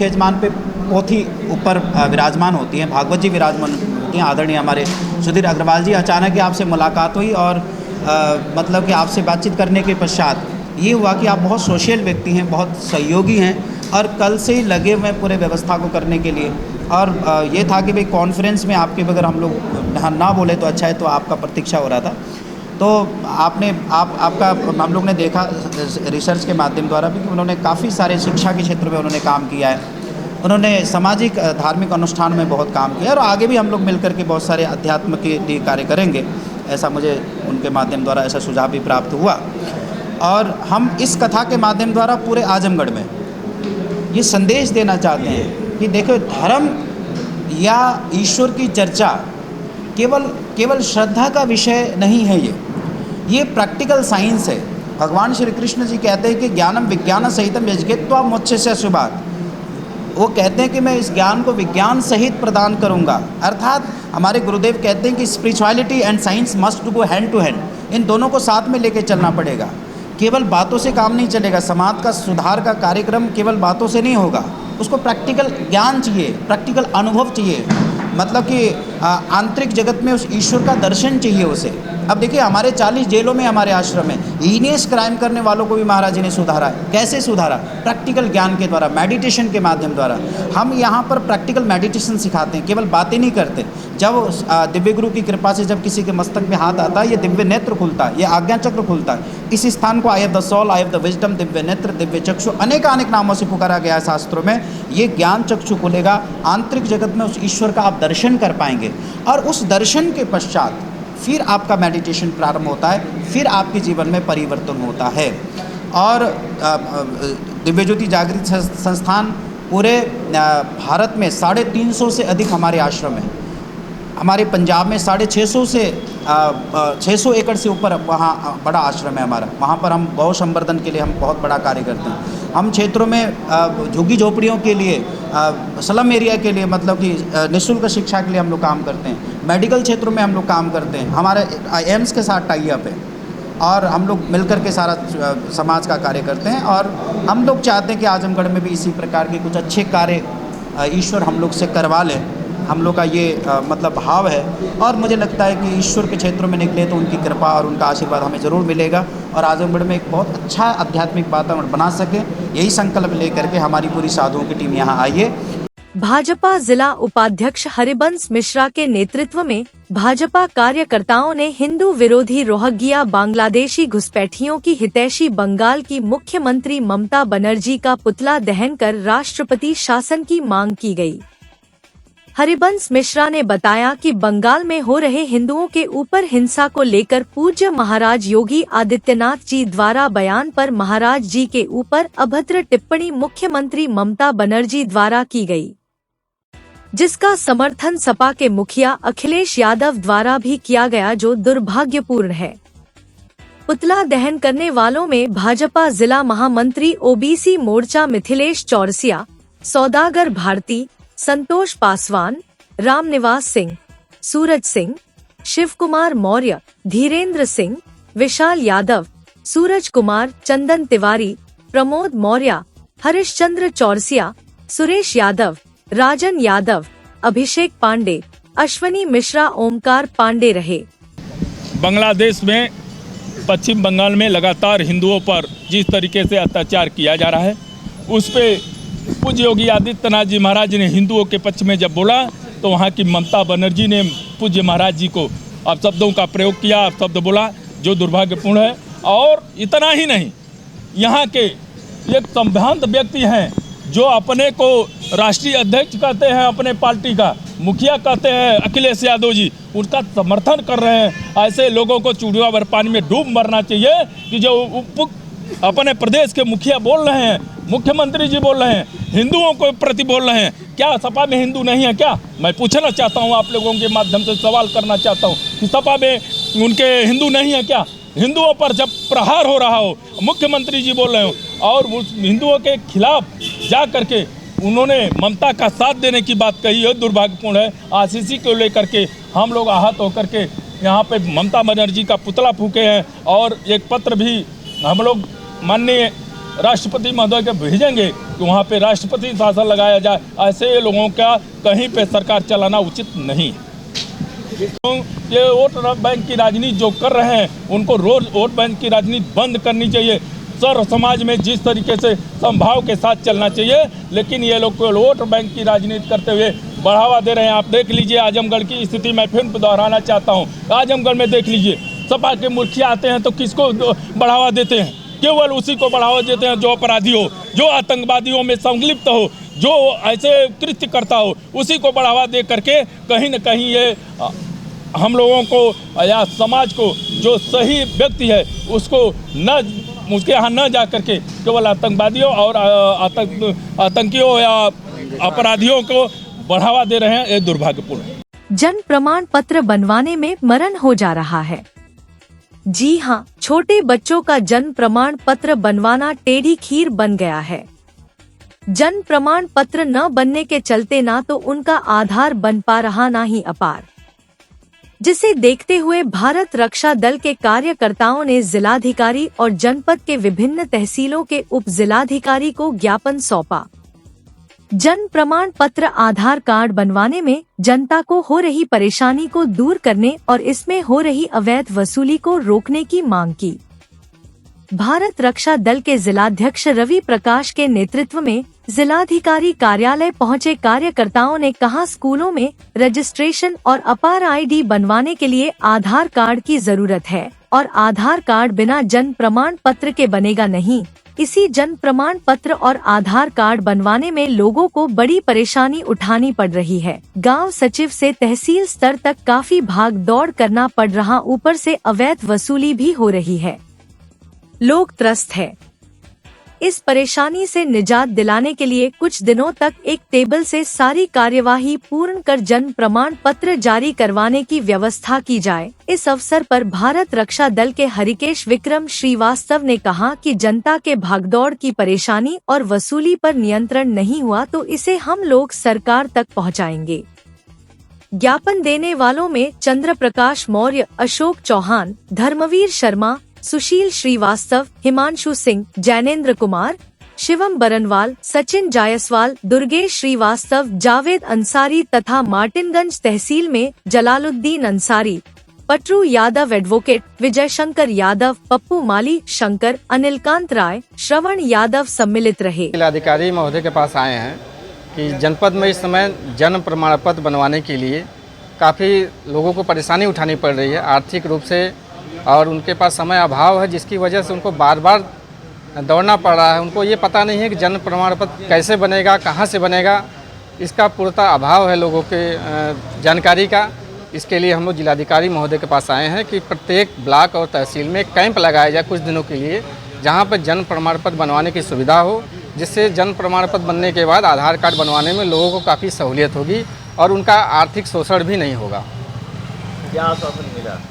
यजमान पे पोथी ऊपर विराजमान होती हैं, भागवत जी विराजमान होती हैं, आदरणीय हमारे सुधीर अग्रवाल जी। अचानक ही आपसे मुलाकात हुई और मतलब कि आपसे बातचीत करने के पश्चात ये हुआ कि आप बहुत सोशल व्यक्ति हैं, बहुत सहयोगी हैं और कल से ही लगे हुए पूरे व्यवस्था को करने के लिए। और ये था कि भाई कॉन्फ्रेंस में आपके बगैर हम लोग ना बोले तो अच्छा है, तो आपका प्रतीक्षा हो रहा था। तो आपका हम लोग ने देखा रिसर्च के माध्यम द्वारा भी कि उन्होंने काफ़ी सारे शिक्षा के क्षेत्र में उन्होंने काम किया है, उन्होंने सामाजिक धार्मिक अनुष्ठान में बहुत काम किया और आगे भी हम लोग मिलकर के बहुत सारे अध्यात्म के लिए कार्य करेंगे, ऐसा मुझे उनके माध्यम द्वारा ऐसा सुझाव भी प्राप्त हुआ। और हम इस कथा के माध्यम द्वारा पूरे आजमगढ़ में ये संदेश देना चाहते हैं कि देखो, धर्म या ईश्वर की चर्चा केवल श्रद्धा का विषय नहीं है, ये प्रैक्टिकल साइंस है। भगवान श्री कृष्ण जी कहते हैं कि ज्ञानम विज्ञान सहितम यज्ञत्वा मोक्ष से शुभात्। वो कहते हैं कि मैं इस ज्ञान को विज्ञान सहित प्रदान करूंगा, अर्थात हमारे गुरुदेव कहते हैं कि spirituality and science must go hand to hand, इन दोनों को साथ में लेके चलना पड़ेगा। केवल बातों से काम नहीं चलेगा, समाज का सुधार का कार्यक्रम केवल बातों से नहीं होगा, उसको प्रैक्टिकल ज्ञान चाहिए, प्रैक्टिकल अनुभव चाहिए, मतलब कि आंतरिक जगत में उस ईश्वर का दर्शन चाहिए उसे। अब देखिए, हमारे 40 जेलों में हमारे आश्रम में हीनियस क्राइम करने वालों को भी महाराज जी ने सुधारा है। कैसे सुधारा? प्रैक्टिकल ज्ञान के द्वारा, मेडिटेशन के माध्यम द्वारा। हम यहाँ पर प्रैक्टिकल मेडिटेशन सिखाते हैं, केवल बातें नहीं करते। जब दिव्य गुरु की कृपा से जब किसी के मस्तक में हाथ आता है, ये दिव्य नेत्र खुलता है, ये आज्ञा चक्र खुलता है। इस स्थान को I have the soul, I have the wisdom, दिव्य नेत्र, दिव्य चक्षु, अनेक नामों से पुकारा गया है शास्त्रों में। ये ज्ञान चक्षु खुलेगा, आंतरिक जगत में उस ईश्वर का आप दर्शन कर पाएंगे और उस दर्शन के पश्चात फिर आपका मेडिटेशन प्रारंभ होता है, फिर आपके जीवन में परिवर्तन होता है। और दिव्य ज्योति जागृत संस्थान पूरे भारत में 350 से अधिक हमारे आश्रम हैं। हमारे पंजाब में 650 से 600 एकड़ से ऊपर वहाँ बड़ा आश्रम है हमारा। वहाँ पर हम गौ संवर्धन के लिए हम बहुत बड़ा कार्य करते हैं। हम क्षेत्रों में झुग्गी झोपड़ियों के लिए, स्लम एरिया के लिए, मतलब कि निःशुल्क शिक्षा के लिए हम लोग काम करते हैं। मेडिकल क्षेत्रों में हम लोग काम करते हैं, हमारे एम्स के साथ टाई अप है और हम लोग मिलकर के सारा समाज का कार्य करते हैं। और हम लोग चाहते हैं कि आजमगढ़ में भी इसी प्रकार के कुछ अच्छे कार्य ईश्वर हम लोग से करवा लें। हम लोग का ये मतलब भाव है और मुझे लगता है कि ईश्वर के क्षेत्रों में निकले तो उनकी कृपा और उनका आशीर्वाद हमें ज़रूर मिलेगा और आजमगढ़ में एक बहुत अच्छा आध्यात्मिक वातावरण बना सके। यही संकल्प लेकर के हमारी पूरी साधुओं की टीम यहाँ आई है। भाजपा जिला उपाध्यक्ष हरिबंस मिश्रा के नेतृत्व में भाजपा कार्यकर्ताओं ने हिंदू विरोधी रोहंग्या बांग्लादेशी घुसपैठियों की हितैषी बंगाल की मुख्यमंत्री ममता बनर्जी का पुतला दहन कर राष्ट्रपति शासन की मांग की गई। हरिबंस मिश्रा ने बताया कि बंगाल में हो रहे हिंदुओं के ऊपर हिंसा को लेकर पूज्य महाराज योगी आदित्यनाथ जी द्वारा बयान पर महाराज जी के ऊपर अभद्र टिप्पणी मुख्यमंत्री ममता बनर्जी द्वारा की गई, जिसका समर्थन सपा के मुखिया अखिलेश यादव द्वारा भी किया गया, जो दुर्भाग्यपूर्ण है। पुतला दहन करने वालों में भाजपा जिला महामंत्री ओबीसी मोर्चा मिथिलेश चौरसिया, सौदागर भारती, संतोष पासवान, रामनिवास सिंह, सूरज सिंह, शिव कुमार मौर्य, धीरेन्द्र सिंह, विशाल यादव, सूरज कुमार, चंदन तिवारी, प्रमोद मौर्य, हरिश्चंद्र चौरसिया, सुरेश यादव, राजन यादव, अभिषेक पांडे, अश्वनी मिश्रा, ओमकार पांडे रहे। बांग्लादेश में, पश्चिम बंगाल में लगातार हिंदुओं पर जिस तरीके से अत्याचार किया जा रहा है, उस पे पूज्य योगी आदित्यनाथ जी महाराज ने हिंदुओं के पक्ष में जब बोला तो वहाँ की ममता बनर्जी ने पूज्य महाराज जी को अपशब्दों का प्रयोग किया, अपशब्द बोला, जो दुर्भाग्यपूर्ण है। और इतना ही नहीं, यहाँ के एक संभ्रांत व्यक्ति हैं जो अपने को राष्ट्रीय अध्यक्ष कहते हैं, अपने पार्टी का मुखिया कहते हैं, अखिलेश यादव जी उनका समर्थन कर रहे हैं। ऐसे लोगों को चूड़िया भर पानी में डूब मरना चाहिए कि जो अपने प्रदेश के मुखिया बोल रहे हैं, मुख्यमंत्री जी बोल रहे हैं, हिंदुओं को प्रति बोल रहे हैं। क्या सपा में हिंदू नहीं है क्या? मैं पूछना चाहता हूं, आप लोगों के माध्यम से सवाल करना चाहता हूं कि सपा में उनके हिंदू नहीं है क्या? हिंदुओं पर जब प्रहार हो रहा हो, मुख्यमंत्री जी बोल रहे हो और उस हिंदुओं के खिलाफ जा करके उन्होंने ममता का साथ देने की बात कही है, दुर्भाग्यपूर्ण है। आरसीसी को लेकर के हम लोग आहत होकर के यहाँ पे ममता बनर्जी का पुतला फूके हैं और एक पत्र भी हम लोग माननीय राष्ट्रपति महोदय के भेजेंगे कि वहाँ पे राष्ट्रपति शासन लगाया जाए। ऐसे लोगों का कहीं पे सरकार चलाना उचित नहीं है। तो ये वोट बैंक की राजनीति जो कर रहे हैं उनको रोज वोट बैंक की राजनीति बंद करनी चाहिए। सर्व समाज में जिस तरीके से समभाव के साथ चलना चाहिए, लेकिन ये लोग वोट बैंक की राजनीति करते हुए बढ़ावा दे रहे हैं। आप देख लीजिए आजमगढ़ की स्थिति मैं फिर दोहराना चाहता हूँ। आजमगढ़ में देख लीजिए सपा के मुखिया आते हैं तो किसको बढ़ावा देते हैं? केवल उसी को बढ़ावा देते हैं जो अपराधी हो, जो आतंकवादियों में संलिप्त हो, जो ऐसे कृत्य करता हो, उसी को बढ़ावा दे करके कहीं न कहीं ये हम लोगों को या समाज को जो सही व्यक्ति है उसको न उसके यहाँ न जा करके केवल आतंकवादियों और आतंकियों या अपराधियों को बढ़ावा दे रहे हैं। ये दुर्भाग्यपूर्ण है। जन्म प्रमाण पत्र बनवाने में मरण हो जा रहा है। जी हाँ, छोटे बच्चों का जन्म प्रमाण पत्र बनवाना टेढ़ी खीर बन गया है। जन्म प्रमाण पत्र न बनने के चलते ना तो उनका आधार बन पा रहा ना ही अपार, जिसे देखते हुए भारत रक्षा दल के कार्यकर्ताओं ने जिलाधिकारी और जनपद के विभिन्न तहसीलों के उप जिलाधिकारी को ज्ञापन सौंपा। जन्म प्रमाण पत्र आधार कार्ड बनवाने में जनता को हो रही परेशानी को दूर करने और इसमें हो रही अवैध वसूली को रोकने की मांग की। भारत रक्षा दल के जिलाध्यक्ष रवि प्रकाश के नेतृत्व में जिलाधिकारी कार्यालय पहुंचे कार्यकर्ताओं ने कहा, स्कूलों में रजिस्ट्रेशन और अपार आईडी बनवाने के लिए आधार कार्ड की जरूरत है और आधार कार्ड बिना जन्म प्रमाण पत्र के बनेगा नहीं। इसी जन्म प्रमाण पत्र और आधार कार्ड बनवाने में लोगों को बड़ी परेशानी उठानी पड़ रही है। गांव सचिव से तहसील स्तर तक काफी भाग दौड़ करना पड़ रहा, ऊपर से अवैध वसूली भी हो रही है। लोग त्रस्त है। इस परेशानी से निजात दिलाने के लिए कुछ दिनों तक एक टेबल से सारी कार्यवाही पूर्ण कर जन्म प्रमाण पत्र जारी करवाने की व्यवस्था की जाए। इस अवसर पर भारत रक्षा दल के हरिकेश विक्रम श्रीवास्तव ने कहा कि जनता के भागदौड़ की परेशानी और वसूली पर नियंत्रण नहीं हुआ तो इसे हम लोग सरकार तक पहुंचाएंगे। ज्ञापन देने वालों में चंद्र प्रकाश मौर्य, अशोक चौहान, धर्मवीर शर्मा, सुशील श्रीवास्तव, हिमांशु सिंह, जैनेन्द्र कुमार, शिवम बरनवाल, सचिन जायसवाल, दुर्गेश श्रीवास्तव, जावेद अंसारी तथा मार्टिनगंज तहसील में जलालुद्दीन अंसारी, पटरू यादव, एडवोकेट विजय शंकर यादव, पप्पू माली शंकर, अनिलकांत राय, श्रवण यादव सम्मिलित रहे। जिलाधिकारी महोदय के पास आए हैं कि जनपद में इस समय जन्म प्रमाण पत्र बनवाने के लिए काफ़ी लोगों को परेशानी उठानी पड़ रही है आर्थिक रूप से, और उनके पास समय अभाव है जिसकी वजह से उनको बार बार दौड़ना पड़ रहा है। उनको ये पता नहीं है कि जन्म प्रमाण पत्र कैसे बनेगा, कहाँ से बनेगा, इसका पूर्णतः अभाव है लोगों के जानकारी का। इसके लिए हम लोग जिलाधिकारी महोदय के पास आए हैं कि प्रत्येक ब्लॉक और तहसील में कैंप लगाया जाए कुछ दिनों के लिए, जहाँ पर जन्म प्रमाण पत्र बनवाने की सुविधा हो, जिससे जन्म प्रमाण पत्र बनने के बाद आधार कार्ड बनवाने में लोगों को काफ़ी सहूलियत होगी और उनका आर्थिक शोषण भी नहीं होगा। क्या आश्वासन मिला?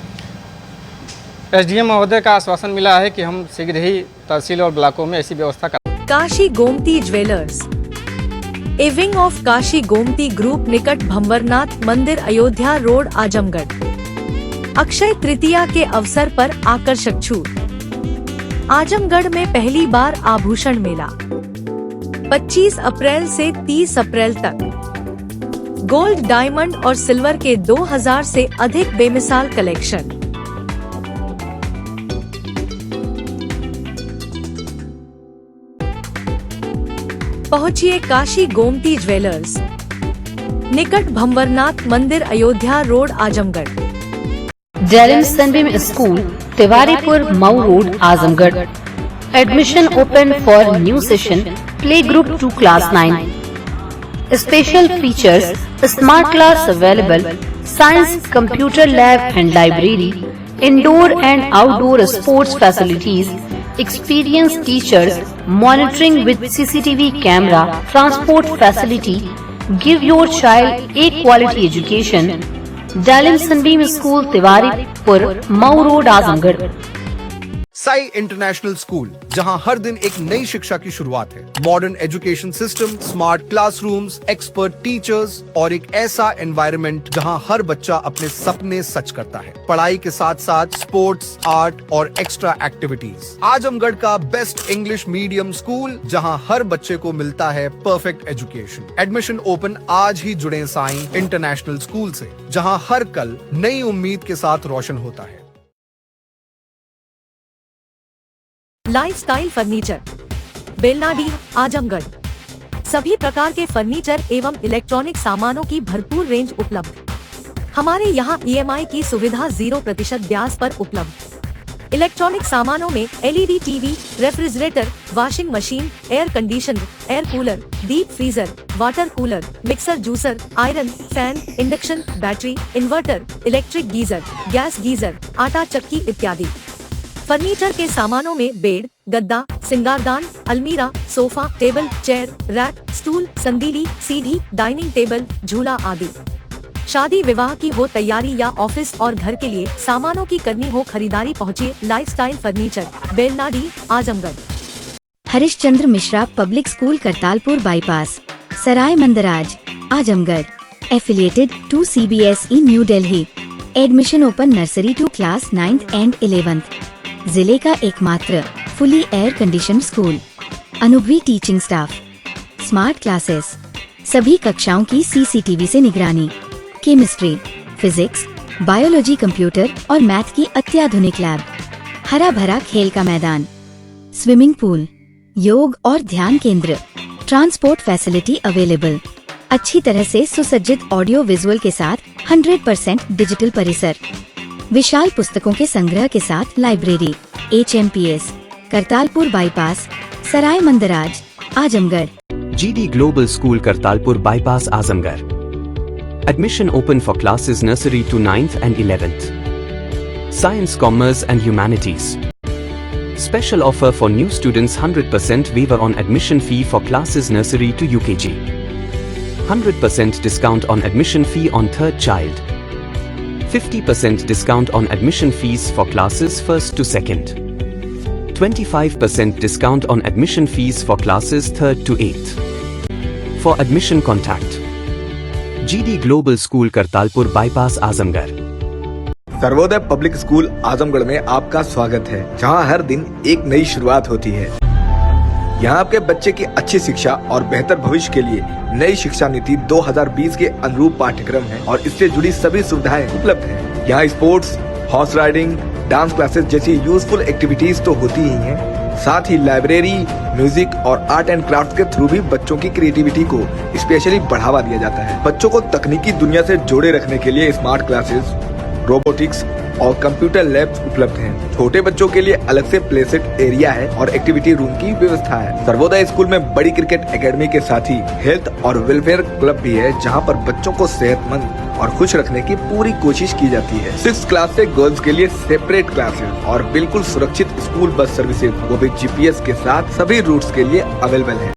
एसडीएम महोदय का आश्वासन मिला है कि हम शीघ्र ही तहसील और ब्लॉकों में ऐसी व्यवस्था कर। Kashi Gomti jewellers, A wing of Kashi Gomti group, निकट भंवरनाथ मंदिर, अयोध्या रोड, आजमगढ़। अक्षय तृतीया के अवसर पर आकर्षक छूट। आजमगढ़ में पहली बार आभूषण मेला 25 अप्रैल से 30 अप्रैल तक। गोल्ड, डायमंड और सिल्वर के 2000 से अधिक बेमिसाल कलेक्शन। पहुंचिए काशी गोमती ज्वेलर्स, निकट भंवरनाथ मंदिर, Ayodhya road, Azamgarh. Dalim Sunbeam school, Tiwaripur, Mau road, Azamgarh. Admission open for new session, play group to class 9। Special features, smart class available, science, computer lab and library, indoor and outdoor sports facilities, experienced teachers, monitoring with CCTV camera, transport facility. Give your child a quality education. Dalim Sunbeam School, Tiwaripur, Mau Road, Azamgarh. Sai international school, जहां हर दिन एक नई शिक्षा की शुरुआत है। Modern education system, smart classrooms, expert teachers और एक ऐसा एनवायरनमेंट जहां हर बच्चा अपने सपने सच करता है। पढ़ाई के साथ साथ स्पोर्ट्स, आर्ट और एक्स्ट्रा एक्टिविटीज। आजमगढ़ का बेस्ट इंग्लिश मीडियम स्कूल, जहां हर बच्चे को मिलता है परफेक्ट एजुकेशन। एडमिशन ओपन आज ही जुड़े साई इंटरनेशनल स्कूल से, जहां हर कल नई उम्मीद के साथ रोशन होता है। Lifestyle furniture, Belnadi, Azamgarh. सभी प्रकार के फर्नीचर एवं इलेक्ट्रॉनिक सामानों की भरपूर रेंज उपलब्ध। हमारे यहाँ EMI की सुविधा 0% ब्याज पर उपलब्ध। इलेक्ट्रॉनिक सामानों में LED TV, refrigerator, washing machine, air conditioner, air cooler, deep freezer, water cooler, mixer juicer, iron, fan, induction, battery, inverter, electric geyser, gas geyser, आटा चक्की इत्यादि। फर्नीचर के सामानों में बेड, गद्दा, सिंगारदान, अलमीरा, sofa, table, chair, rack, stool, संदीली, सीढ़ी, डाइनिंग टेबल, झूला आदि। शादी विवाह की हो तैयारी या ऑफिस और घर के लिए सामानों की करनी हो खरीदारी, पहुँचिए lifestyle furniture, Belnadi, Azamgarh. Harishchandra Mishra public school Kartalpur bypass, Sarai Mandraj, Azamgarh. Affiliated to CBSE new Delhi. Admission open nursery to class 9th and 11th। जिले का एकमात्र फुली एयर कंडीशन स्कूल। अनुभवी टीचिंग स्टाफ, स्मार्ट क्लासेस, सभी कक्षाओं की CCTV से निगरानी। केमिस्ट्री, फिजिक्स, बायोलॉजी, कंप्यूटर और मैथ की अत्याधुनिक लैब। हरा भरा खेल का मैदान, स्विमिंग पूल, योग और ध्यान केंद्र। Transport facility available. अच्छी तरह से सुसज्जित ऑडियो विजुअल के साथ 100% डिजिटल परिसर। विशाल पुस्तकों के संग्रह के साथ library. HMPS, Kartalpur bypass, Sarai Mandraj, Azamgarh. GD Global School Kartalpur Bypass Azamgarh. Admission open for classes nursery to 9th and 11th. Science, Commerce and Humanities. Special offer for new students: 100% waiver on admission fee for classes nursery to UKG. 100% discount on admission fee on third child. 50% discount on admission fees for classes 1st to 2nd. 25% discount on admission fees for classes 3rd to 8th. For admission contact GD Global School Kartalpur Bypass Azamgarh. Sarvodaya public school Azamgarh में आपका स्वागत है, जहां हर दिन एक नई शुरुआत होती है। यहाँ आपके बच्चे की अच्छी शिक्षा और बेहतर भविष्य के लिए नई शिक्षा नीति 2020 के अनुरूप पाठ्यक्रम है और इससे जुड़ी सभी सुविधाएं उपलब्ध हैं। यहाँ sports, horse riding, dance classes जैसी यूजफुल एक्टिविटीज तो होती ही हैं, साथ ही लाइब्रेरी, म्यूजिक और आर्ट एंड क्राफ्ट के थ्रू भी बच्चों की क्रिएटिविटी को स्पेशली बढ़ावा दिया जाता है। बच्चों को तकनीकी दुनिया से जोड़े रखने के लिए स्मार्ट क्लासेस, रोबोटिक्स और कंप्यूटर लैब्स उपलब्ध हैं। छोटे बच्चों के लिए अलग से प्ले सेट एरिया है और एक्टिविटी रूम की व्यवस्था है। सर्वोदय स्कूल में बड़ी क्रिकेट एकेडमी के साथ ही हेल्थ और वेलफेयर क्लब भी है, जहां पर बच्चों को सेहतमंद और खुश रखने की पूरी कोशिश की जाती है। 6th क्लास से गर्ल्स के लिए सेपरेट क्लासेस और बिल्कुल सुरक्षित स्कूल बस सर्विसेज, वो भी GPS के साथ सभी रूट्स के लिए अवेलेबल है।